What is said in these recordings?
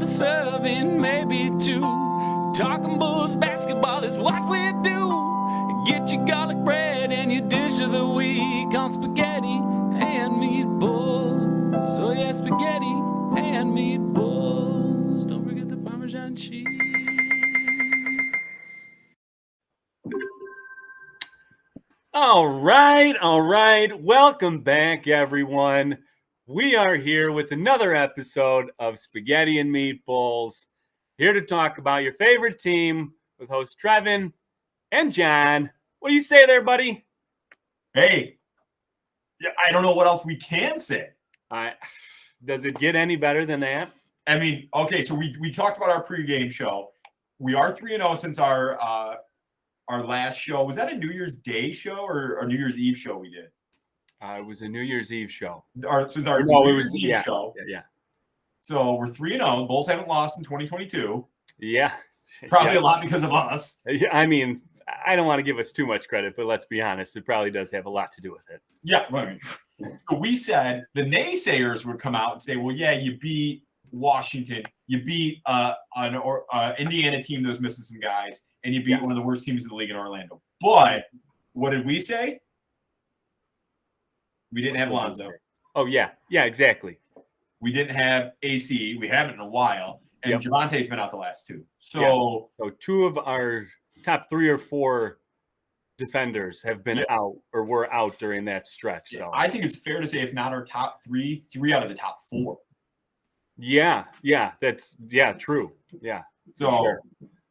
serving, maybe two. Talking Bulls basketball is what we do. Get your garlic bread and your dish of the week on spaghetti and meatballs. Oh yeah, spaghetti and meatballs. Don't forget the Parmesan cheese. All right. Welcome back, everyone. We are here with another episode of Spaghetti and Meatballs, here to talk about your favorite team with host Trevin and John. What do you say there, buddy? Hey, I don't know what else we can say. Does it get any better than that? I mean, okay, so we talked about our pregame show. We are 3-0 since our last show. Was that a New Year's Day show or a New Year's Eve show we did? It was a New Year's Eve show. New Year's Eve show. Yeah. So we're 3-0. Bulls haven't lost in 2022. Yeah. Probably a lot because of us. I mean, I don't want to give us too much credit, but let's be honest, it probably does have a lot to do with it. Yeah. Right. So we said the naysayers would come out and say, well, yeah, you beat Washington. You beat an Indiana team that was missing some guys, and you beat one of the worst teams in the league in Orlando. But what did we say? We didn't have Lonzo. Oh, yeah. Yeah, exactly. We didn't have AC. We haven't in a while. And Javante's been out the last two. So two of our top 3 or 4 defenders have been out or were out during that stretch. So I think it's fair to say, if not our top 3 out of the top 4. Yeah. That's true. Yeah. So sure.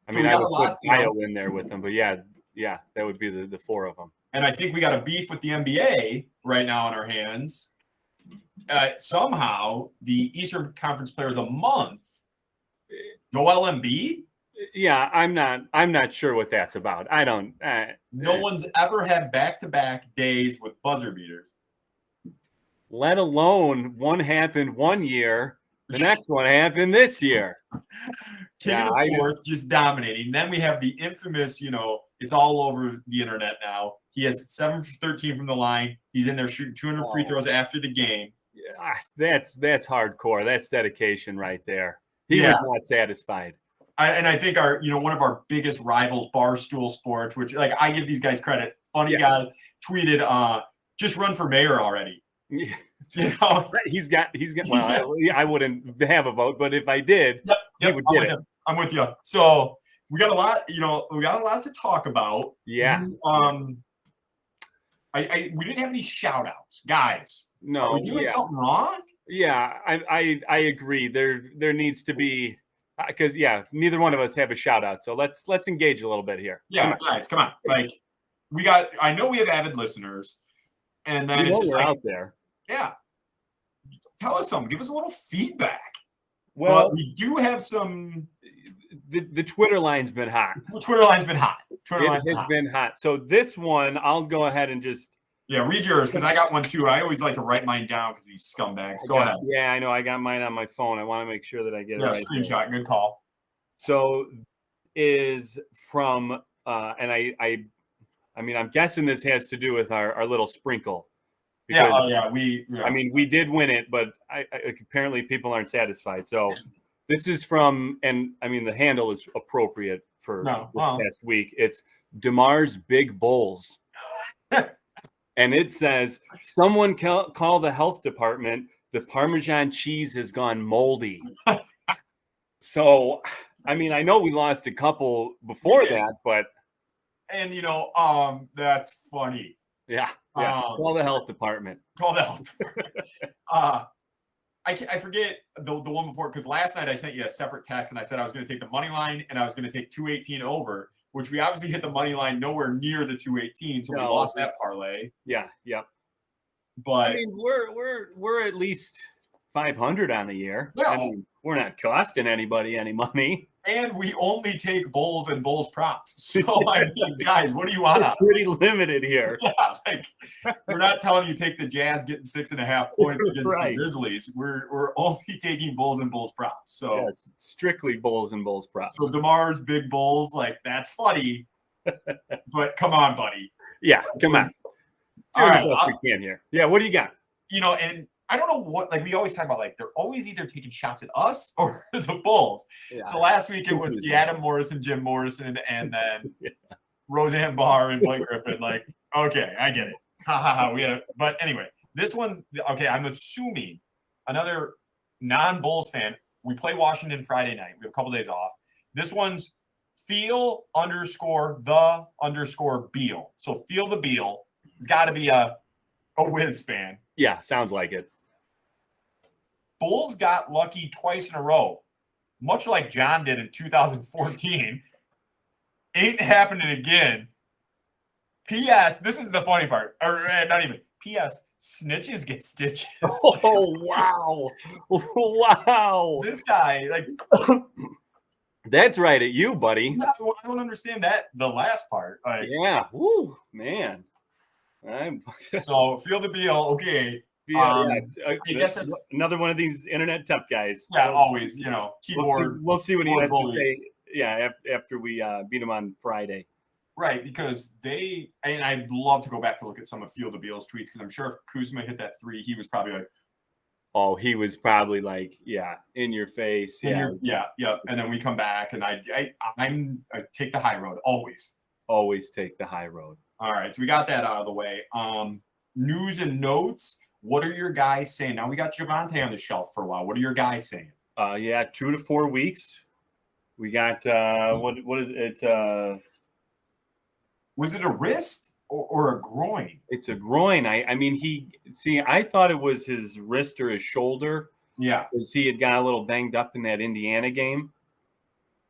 I mean, I would put Bio in there with them, but yeah, that would be the 4 of them. And I think we got a beef with the NBA right now on our hands. Somehow, the Eastern Conference Player of the Month, Joel Embiid. Yeah, I'm not sure what that's about. I don't. No one's ever had back-to-back days with buzzer beaters. Let alone one happened one year, the next one happened this year. King of the fourth, just dominating. Then we have the infamous, it's all over the internet now. He has 7 for 13 from the line. He's in there shooting 200 free throws after the game. Yeah, that's hardcore. That's dedication right there. He was not satisfied. I think one of our biggest rivals, Barstool Sports, which I give these guys credit. Funny guy tweeted, just run for mayor already. He's got. Well, I wouldn't have a vote, but if I did, he would get it. I'm with you. So we got a lot. We got a lot to talk about. Yeah. We didn't have any shout outs, guys. No. Are we doing something wrong? Yeah, I agree. There needs to be, because neither one of us have a shout out. So let's engage a little bit here. Yeah, come on. I know we have avid listeners, and then it's just we're out there. Yeah. Tell us something. Give us a little feedback. Well, we do have some. The Twitter line's been hot. The Twitter line's been hot. It has been hot. So this one, I'll go ahead and just. Yeah, read yours, because I got one too. I always like to write mine down because these scumbags. Go ahead. Yeah, I know. I got mine on my phone. I want to make sure that I get it right. Screenshot. Good call. So is from, and I mean, I'm guessing this has to do with our little sprinkle. Because, I mean, we did win it, but apparently people aren't satisfied. So this is from, and I mean, the handle is appropriate for this past week. It's DeMar's Big Bulls. And it says, someone call the health department. The Parmesan cheese has gone moldy. So, I mean, I know we lost a couple before that, but. And, that's funny. Yeah. Call the health department. Call the health department. I forget the one before, because last night I sent you a separate text and I said I was going to take the money line and I was going to take 218 over, which we obviously hit the money line nowhere near the 218, so we lost that parlay. Yeah. But I mean, we're at least 500 on the year. Yeah. I mean, we're not costing anybody any money. And we only take Bulls and Bulls props. So, I mean, guys, what do you want? Pretty limited here. Yeah, we're not telling you take the Jazz getting 6.5 points against the Grizzlies. We're only taking Bulls and Bulls props. So it's strictly Bulls and Bulls props. So DeMar's Big Bulls, that's funny. But come on, buddy. Yeah, come on. All right, we can here. Yeah, what do you got? And I don't know what, like we always talk about, like they're always either taking shots at us or the Bulls. Yeah. So last week it was the Adam Morrison, Jim Morrison, and then Roseanne Barr and Blake Griffin. Like, okay, I get it. Ha ha ha. But anyway, this one, okay, I'm assuming another non-Bulls fan. We play Washington Friday night. We have a couple days off. This one's Feel_the_Beal. So Feel the Beal. It's got to be a Wiz fan. Yeah, sounds like it. Bulls got lucky twice in a row, much like John did in 2014. Ain't happening again. P.S. This is the funny part. Or not even. P.S. Snitches get stitches. Oh, wow. Wow. This guy, like. That's right at you, buddy. I don't understand that. The last part. Like, yeah. Woo, man. So Feel the Beal. Okay. I guess that's another one of these internet tough guys. Yeah, always, keyboard. We'll see what he has bullies. to say. Yeah, after we beat him on Friday. Right, because and I'd love to go back to look at some of Feel the Beal's tweets, because I'm sure if Kuzma hit that three, he was probably like, oh, he was probably like, yeah, in your face. Yeah. And then we come back, and I take the high road always. Always take the high road. All right, so we got that out of the way. News and notes. What are your guys saying? Now we got Javonte on the shelf for a while. What are your guys saying? 2 to 4 weeks. We got what is it? Was it a wrist or a groin? It's a groin. I mean, I thought it was his wrist or his shoulder. Yeah, because he had got a little banged up in that Indiana game.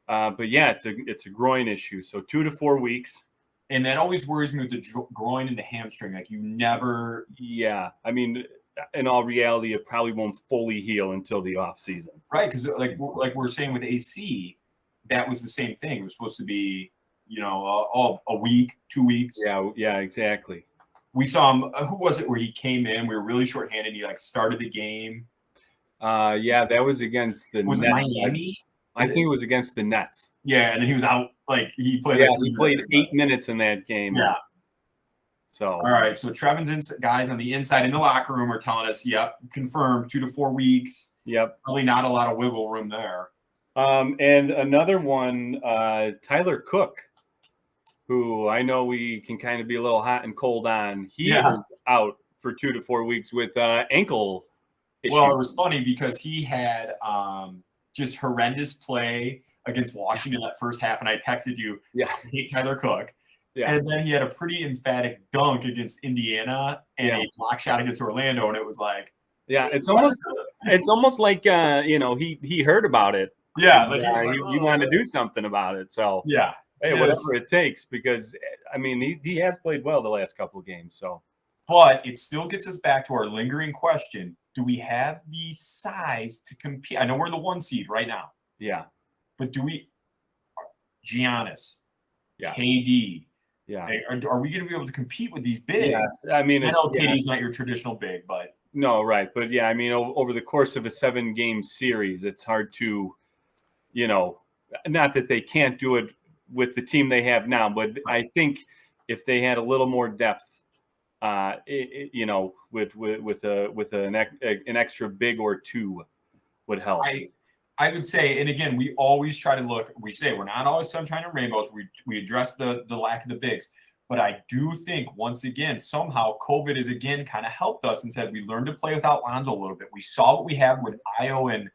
But yeah, it's a groin issue. So 2 to 4 weeks. And that always worries me with the groin and the hamstring. Like you never. Yeah, I mean, in all reality, it probably won't fully heal until the off season. Right, because like we're saying with AC, that was the same thing. It was supposed to be, a week, 2 weeks. Yeah, exactly. We saw him. Who was it where he came in? We were really shorthanded. He started the game. Yeah, that was against the Nets. It Miami? I think it was against the Nets. Yeah, and then he was out. Like he played. Yeah, he played 8 minutes in that game. Yeah. So all right, so Trevin's guys on the inside in the locker room are telling us, yep, confirmed 2 to 4 weeks. Yep. Probably not a lot of wiggle room there. And another one, Tyler Cook, who I know we can kind of be a little hot and cold on. He is out for 2 to 4 weeks with ankle issues. Well, it was funny because he had just horrendous play against Washington that first half, and I texted you, hate Tyler Cook. Yeah. And then he had a pretty emphatic dunk against Indiana and a block shot against Orlando, and it was like, it's almost like he heard about it. Yeah, he wanted to do something about it. So hey, whatever it takes, because I mean he has played well the last couple of games. So, but it still gets us back to our lingering question: do we have the size to compete? I know we're the 1 seed right now. Yeah, but do we? Giannis, yeah, KD. Yeah. Are we going to be able to compete with these bigs? Yeah. I mean, I know KD's not your traditional big, but no, right. But yeah, I mean, over the course of a 7-game series, it's hard to, not that they can't do it with the team they have now, but I think if they had a little more depth, with an extra big or two would help. I would say, and again, we always try to look, we say we're not always sunshine and rainbows. We address the lack of the bigs. But I do think, once again, somehow COVID has again kind of helped us and said we learned to play without Lonzo a little bit. We saw what we have with Io and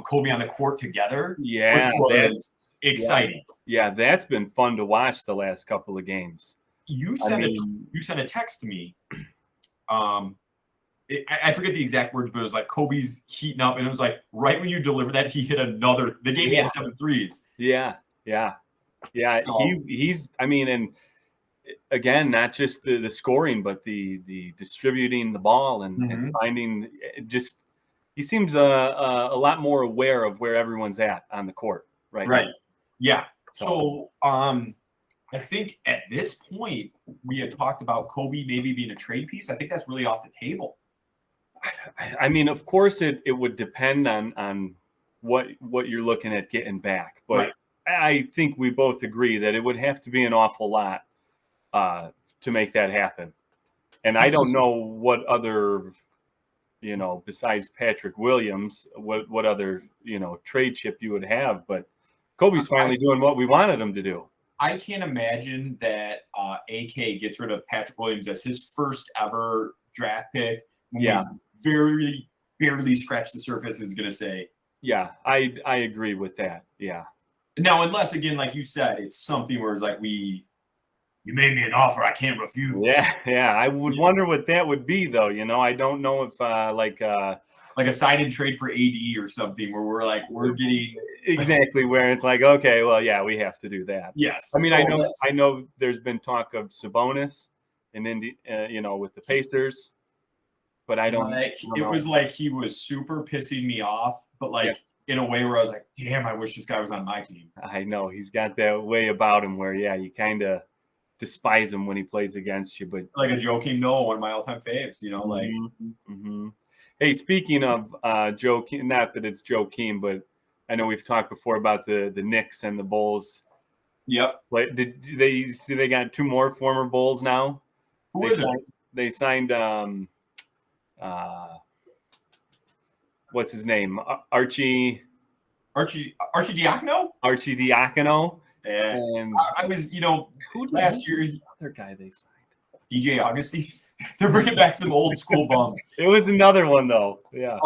Kobe on the court together. Yeah, which was exciting. Yeah, that's been fun to watch the last couple of games. You sent a text to me. I forget the exact words, but it was like Kobe's heating up, and it was like right when you deliver that, he hit another. The game he had 7 threes. Yeah. So, he's. I mean, and again, not just the scoring, but the distributing the ball and finding. Just he seems a lot more aware of where everyone's at on the court right now. Yeah. So I think at this point we had talked about Kobe maybe being a trade piece. I think that's really off the table. I mean, of course, it would depend on what you're looking at getting back. But I think we both agree that it would have to be an awful lot to make that happen. And I don't know what other besides Patrick Williams, what other, trade chip you would have. But Kobe's finally doing what we wanted him to do. I can't imagine that AK gets rid of Patrick Williams as his first ever draft pick. Yeah. Very barely scratched the surface, is going to say. Yeah, I agree with that. Yeah. Now, unless, again, like you said, it's something where it's like you made me an offer I can't refuse. Yeah. I would wonder what that would be, though. I don't know if like a sign-in trade for AD or something where we're getting exactly where it's like, okay, well, yeah, we have to do that. Yes. I mean, I know there's been talk of Sabonis in Indy, with the Pacers, but I don't. It was like he was super pissing me off, but in a way where I was like, damn, I wish this guy was on my team. I know he's got that way about him where, you kind of despise him when he plays against you, but like a Joakim Noah, one of my all-time faves, Mm-hmm. Hey, speaking of Joakim, not that it's Joakim, but I know we've talked before about the Knicks and the Bulls. Yep. But did they see they got 2 more former Bulls now? Who is it? They signed what's his name? Archie Diacono? Archie Diacono. Yeah. And I was, last year, other guy they signed. DJ Augustine. They're bringing back some old school bums. It was another one though. Yeah.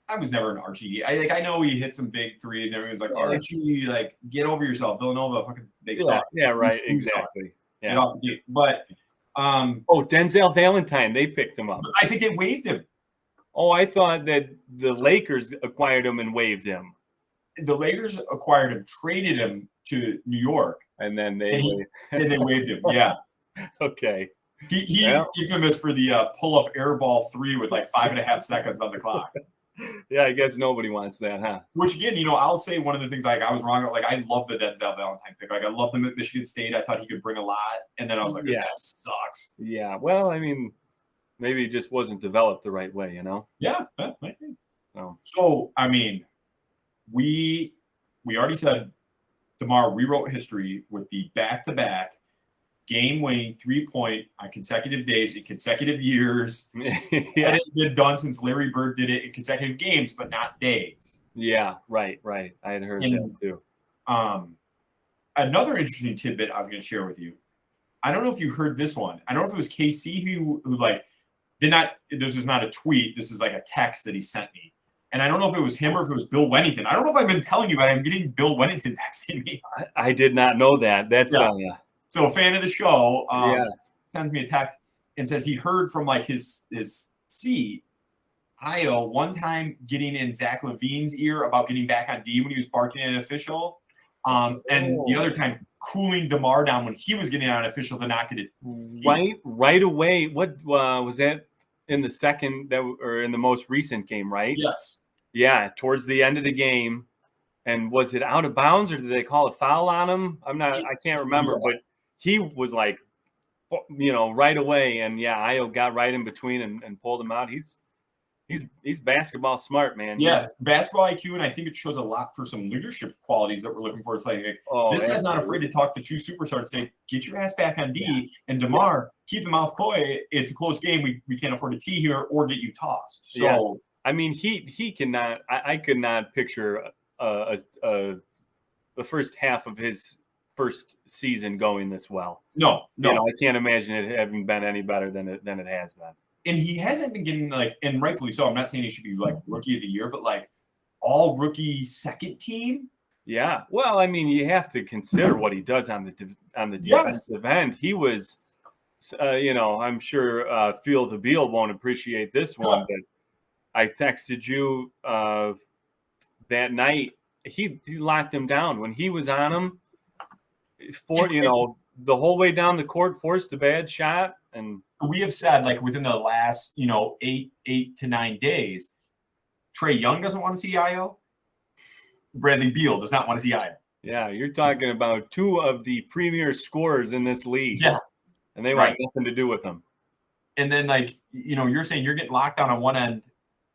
I was never an Archie. I know he hit some big threes. Everyone's like, Archie, get over yourself. Villanova, fucking, they suck. Yeah, right. Exactly. Yeah. Get off the game. But Denzel Valentine, they picked him up. I think they waived him. Oh, I thought that the Lakers acquired him and waived him. The Lakers acquired him, traded him to New York, and then they waived him. Yeah. Okay. He infamous for the pull-up air ball 3 with 5.5 seconds on the clock. Yeah, I guess nobody wants that, huh? Which again, I'll say one of the things I was wrong. I love the Denzel Valentine pick. I loved him at Michigan State. I thought he could bring a lot, and then I was like, this guy sucks. Yeah. Well, I mean, maybe it just wasn't developed the right way, Yeah, that might be. So I mean, we already said DeMar rewrote history with the back-to-back game-winning 3-point on consecutive days in consecutive years. Yeah. That had been done since Larry Bird did it in consecutive games, but not days. Yeah, right. I had heard that too. Another interesting tidbit I was going to share with you. I don't know if you heard this one. I don't know if it was KC who did not. This was not a tweet. This is a text that he sent me. And I don't know if it was him or if it was Bill Wennington. I don't know if I've been telling you, but I'm getting Bill Wennington texting me. I did not know that. That's So a fan of the show sends me a text and says he heard from his seat, Io, one time getting in Zach LaVine's ear about getting back on D when he was barking at an official. And the other time cooling DeMar down when he was getting on an official to not get it. Right away. What was that in the second or in the most recent game, right? Yes. Yeah, towards the end of the game. And was it out of bounds or did they call a foul on him? I can't remember, but he was right away. And Io got right in between and pulled him out. He's basketball smart, man. Yeah, basketball IQ, and I think it shows a lot for some leadership qualities that we're looking for. It's this guy's not afraid to talk to 2 superstars and say, get your ass back on D. And DeMar, keep the mouth coy. It's a close game. We can't afford a T here or get you tossed. So I mean, he cannot. I could not picture the first half of his first season going this well. No. I can't imagine it having been any better than it has been. And he hasn't been getting and rightfully so. I'm not saying he should be rookie of the year, but all rookie second team. Yeah. Well, I mean, you have to consider what he does on the defensive end. He was, I'm sure Phil the Beal won't appreciate this one, but I texted you that night. He locked him down when he was on him. The whole way down the court, forced a bad shot. And we have said within the last 8 to 9 days, Trae Young doesn't want to see Io. Bradley Beal does not want to see Io. Yeah, you're talking about 2 of the premier scorers in this league. Yeah, and they want nothing to do with them. And then you're saying you're getting locked down on one end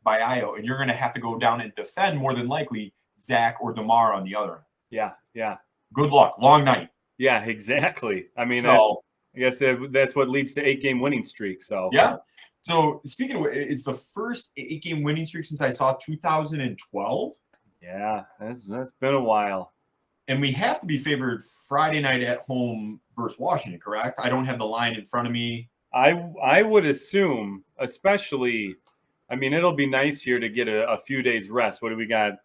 by Io, and you're going to have to go down and defend more than likely Zach or DeMar on the other end. Yeah. Good luck. Long night. Yeah, exactly. I mean, I guess that's what leads to 8-game winning streak. So So speaking of which, it's the first 8-game winning streak since I saw 2012. Yeah, that's been a while. And we have to be favored Friday night at home versus Washington, correct? I don't have the line in front of me. I would assume, especially, I mean, it'll be nice here to get a few days rest. What do we got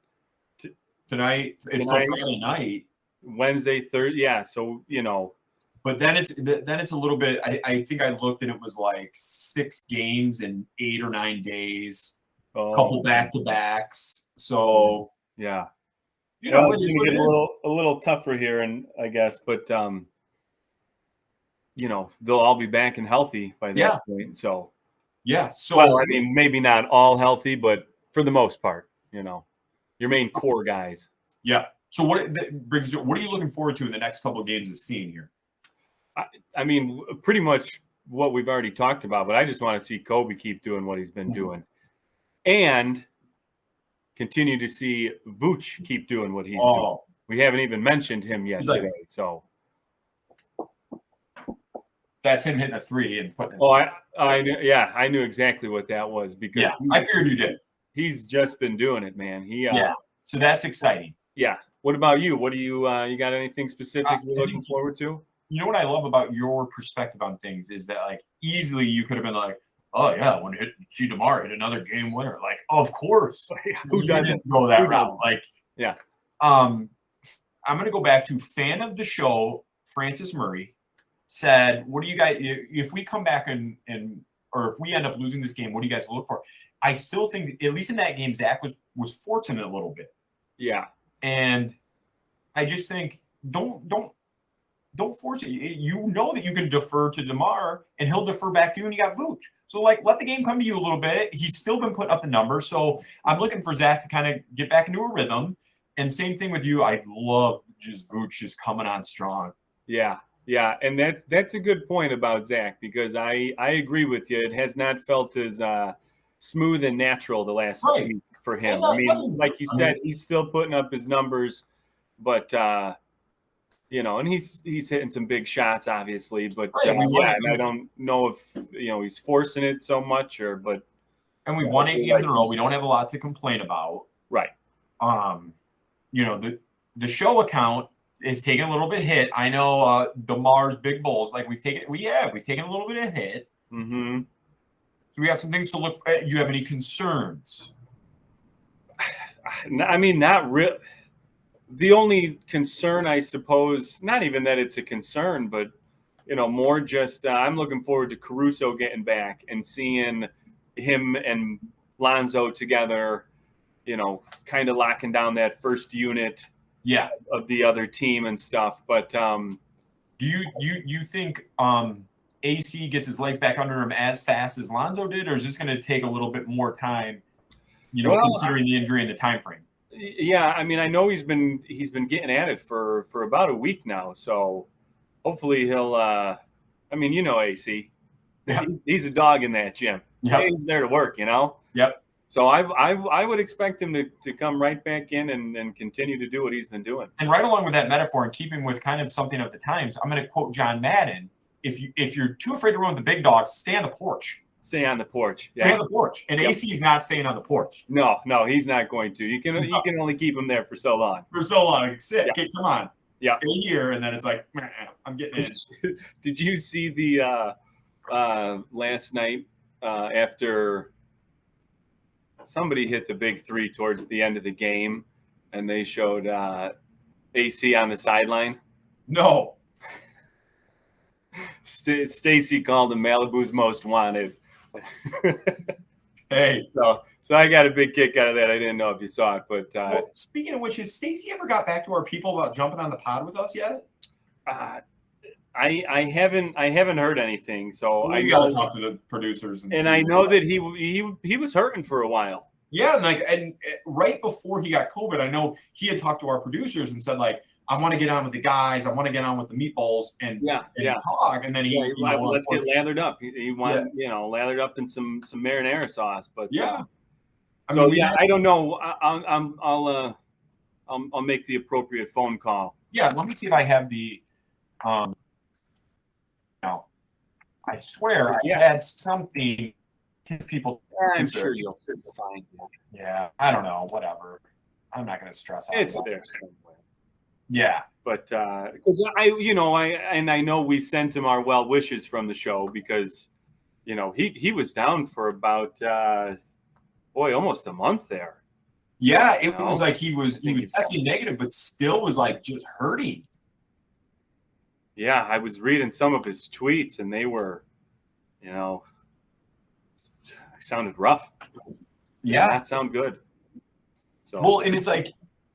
tonight? It's still Friday night. Wednesday, Thursday. Yeah, so But then it's a little bit. I think I looked and it was like 6 games in 8 or 9 days, a couple back-to-backs. So yeah, it's going to get a little tougher here, and I guess, but they'll all be back and healthy by that point. So well, I mean, maybe not all healthy, but for the most part, your main core guys. Yeah. So what are you looking forward to in the next couple of games of seeing here? I mean, pretty much what we've already talked about, but I just want to see Kobe keep doing what he's been doing, and continue to see Vooch keep doing what he's doing. We haven't even mentioned him yet today, so that's him hitting a 3 and putting. I knew exactly what that was because I figured you did. He's just been doing it, man. So that's exciting. Yeah. What about you? What do you got anything specific you're looking forward to? You know what I love about your perspective on things is that like easily you could have been like, oh yeah, when see DeMar hit another game winner, like of course. Who doesn't go that route? Like yeah. I'm gonna go back to fan of the show, Francis Murray said, what do you guys if we come back or if we end up losing this game, what do you guys look for? I still think at least in that game, Zach was fortunate a little bit. Yeah. And I just think don't force it. You know that you can defer to DeMar and he'll defer back to you, and you got Vooch. So like let the game come to you a little bit. He's still been putting up the numbers. So I'm looking for Zach to kind of get back into a rhythm. And same thing with you. I love just Vooch just coming on strong. Yeah. Yeah. And that's a good point about Zach, because I agree with you. It has not felt as smooth and natural the last week for him. I mean, like you said, he's still putting up his numbers, but and he's hitting some big shots, obviously. But and I don't know if he's forcing it so much and we won 8 games in a row. We don't have a lot to complain about. Right. The show account is taking a little bit hit. I know DeMar's Big Bulls, like we've taken a little bit of hit. Mm-hmm. So we have some things to look at. You have any concerns? I mean, not real. The only concern, I suppose, not even that it's a concern, but more just I'm looking forward to Caruso getting back and seeing him and Lonzo together, kind of locking down that first unit of the other team and stuff. But do you think AC gets his legs back under him as fast as Lonzo did, or is this going to take a little bit more time, considering the injury and the time frame? Yeah, I mean, I know he's been getting at it for about a week now, so hopefully he'll AC. Yeah. He's a dog in that gym. Yep. He's there to work, Yep. So I would expect him to come right back in and continue to do what he's been doing. And right along with that metaphor, and keeping with kind of something of the times, I'm going to quote John Madden. If you're too afraid to run with the big dogs, stay on the porch. Stay on the porch. Yeah. Stay on the porch. And AC is not staying on the porch. No, he's not going to. You can only keep him there for so long. For so long. Sit. Yeah. Okay, come on. Yeah. Stay here, and then it's like, I'm getting in. Did you see the last night after somebody hit the big 3 towards the end of the game, and they showed AC on the sideline? No. Stacy called him Malibu's most wanted. Hey, so I got a big kick out of that. I didn't know if you saw it, but speaking of which, has Stacy ever got back to our people about jumping on the pod with us yet? I haven't heard anything. So I got to talk to the producers, and I know that he was hurting for a while. Yeah, and right before he got COVID, I know he had talked to our producers and said like, I want to get on with the guys. I want to get on with the MeatBULLS and talk. And then let's get lathered up. He wanted, lathered up in some marinara sauce. But I don't know. I'll make the appropriate phone call. Yeah, let me see if I have the. Now, I swear I had something people. I'm sure you'll find it. Yeah, I don't know. Whatever. I'm not going to stress out. It's there somewhere. Yeah, but because I know we sent him our well wishes from the show because he was down for about almost a month there. Yeah, it was like he was testing negative, but still was like just hurting. Yeah, I was reading some of his tweets, and they were, sounded rough. Yeah, did not sound good. So well, and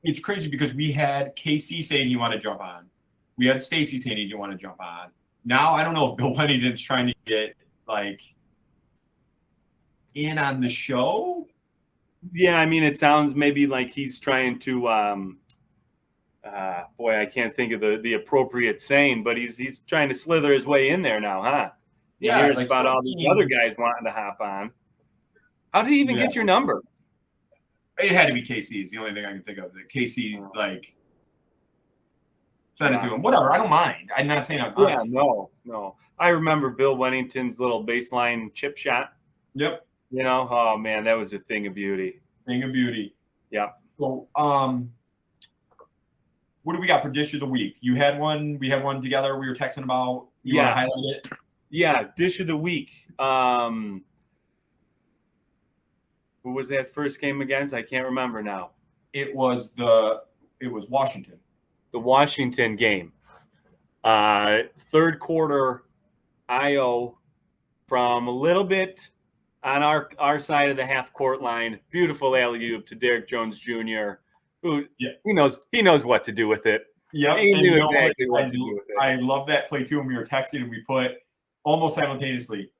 it's crazy because we had Casey saying you want to jump on, we had Stacy saying you want to jump on. Now I don't know if Bill Pennington's trying to get like in on the show. Yeah, I mean, it sounds maybe like he's trying to. I can't think of the appropriate saying, but he's trying to slither his way in there now, huh? He hears about all these other guys wanting to hop on. How did he even get your number? It had to be Casey's. The only thing I can think of. That Casey sent it to him. Whatever. I don't mind. I'm not saying I'm. Yeah, no. I remember Bill Wennington's little baseline chip shot. Yep. Oh man, that was a thing of beauty. Yeah. So, what do we got for dish of the week? You had one. We had one together. We were texting about. You want to highlight it? Yeah, dish of the week. Who was that first game against? I can't remember now. It was Washington. The Washington game. Third quarter, IO from a little bit on our side of the half court line. Beautiful alley-oop to Derek Jones Jr., who he knows what to do with it. Yep. He knew exactly what to do with it. I love that play too. And we were texting and we put almost simultaneously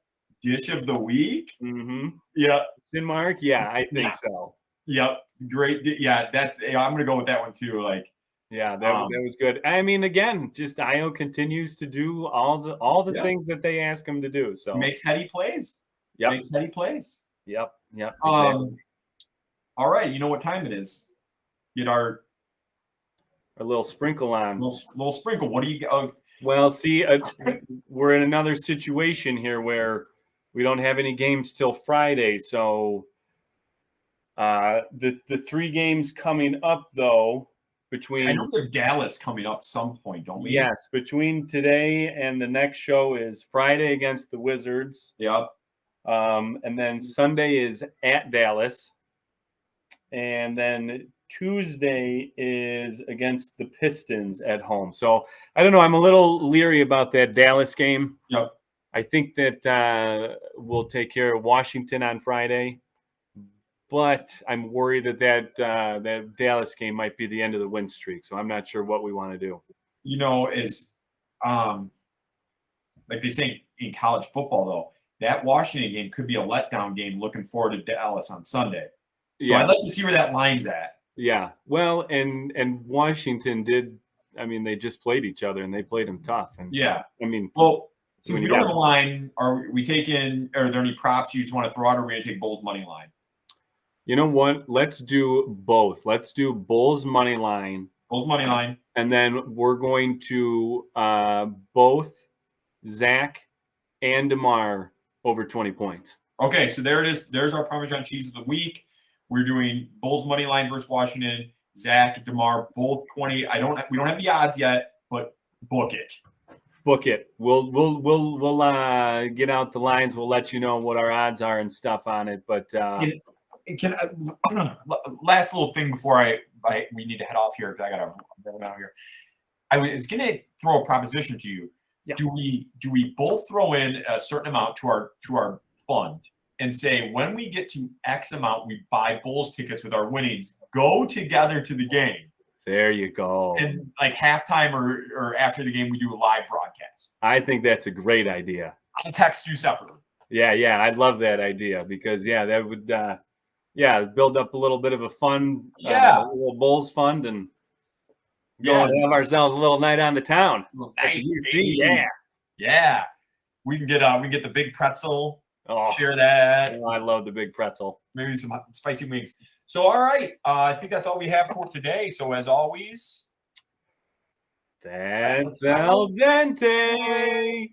dish of the week. Mm-hmm. Yeah. Mark? Yeah, I think so. Yep. Great. Yeah, I'm gonna go with that one too. Like, yeah, that was good. I mean, again, just Io continues to do all the things that they ask him to do. So he makes heady plays. Yep. Makes heady plays. Yep. Exactly. All right. You know what time it is? Get our little sprinkle on. Little sprinkle. What do you got? Well, see, we're in another situation here where we don't have any games till Friday. So the 3 games coming up, though, between... I know there's Dallas coming up some point, don't we? Yes, between today and the next show is Friday against the Wizards. Yep. And then Sunday is at Dallas. And then Tuesday is against the Pistons at home. So I don't know. I'm a little leery about that Dallas game. Yep. I think that we'll take care of Washington on Friday, but I'm worried that Dallas game might be the end of the win streak. So I'm not sure what we want to do. Is like they say in college football, though, that Washington game could be a letdown game. Looking forward to Dallas on Sunday. So I'd like to see where that line's at. Yeah. Well, and Washington did. I mean, they just played each other and they played them tough. And well. Since we don't have a line, are we taking? Are there any props you just want to throw out, or are we going to take Bulls money line? You know what? Let's do both. Let's do Bulls money line. Bulls money line, and then we're going to both Zach and DeMar over 20 points. Okay, so there it is. There's our Parmesan cheese of the week. We're doing Bulls money line versus Washington. Zach, DeMar, both 20. We don't have the odds yet, but book it. Book it. We'll get out the lines. We'll let you know what our odds are and stuff on it. But last little thing before we need to head off here because I got to run out here. I was going to throw a proposition to you. Yeah. Do we both throw in a certain amount to our fund and say when we get to X amount, we buy Bulls tickets with our winnings, go together to the game. There you go. And like halftime or after the game, we do a live broadcast. I think that's a great idea. I'll text you separately. Yeah. I'd love that idea because, that would, build up a little bit of a fund, a little Bulls fund and go and have ourselves a little night on the town. Yeah. We can get the big pretzel. Share that. Oh, I love the big pretzel. Maybe some spicy wings. So, all right. I think that's all we have for today. So, as always, that's al dente.